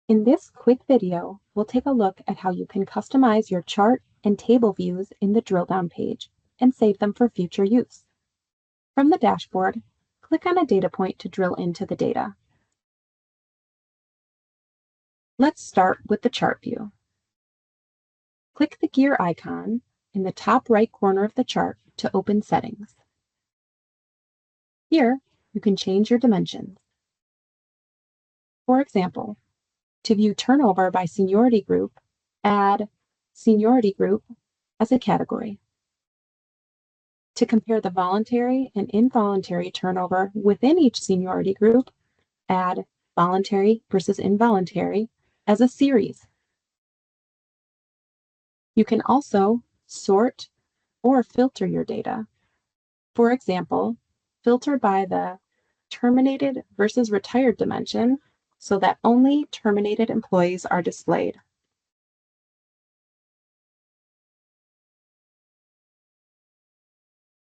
In this quick video, we'll take a look at how you can customize your chart and table views in the drill down page and save them for future use. From the dashboard, click on a data point to drill into the data. Let's start with the chart view. Click the gear icon in the top right corner of the chart to open settings. Here, you can change your dimensions. For example, to view turnover by seniority group, add Seniority Group as a category. To compare the voluntary and involuntary turnover within each seniority group, add Voluntary versus Involuntary as a series. You can also sort or filter your data. For example, filter by the terminated versus retired dimension so that only terminated employees are displayed.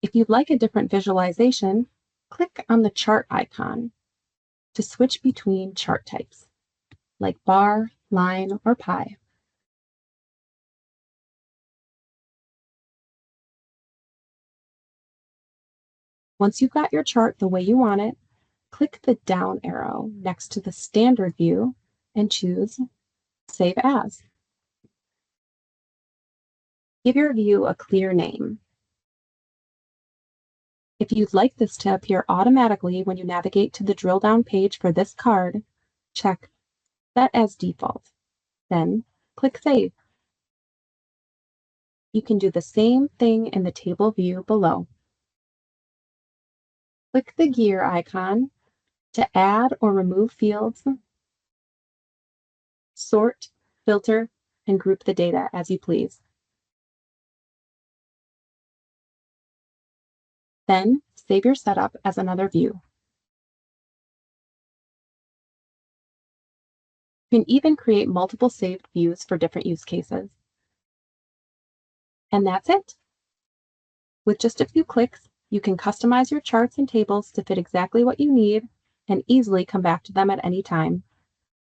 If you'd like a different visualization, click on the chart icon to switch between chart types, like bar, line, or pie. Once you've got your chart the way you want it, click the down arrow next to the standard view and choose Save As. Give your view a clear name. If you'd like this to appear automatically when you navigate to the drill down page for this card, check Set as Default. Then click Save. You can do the same thing in the table view below. Click the gear icon to add or remove fields, sort, filter, and group the data as you please. Then save your setup as another view. You can even create multiple saved views for different use cases. And that's it. With just a few clicks, you can customize your charts and tables to fit exactly what you need and easily come back to them at any time.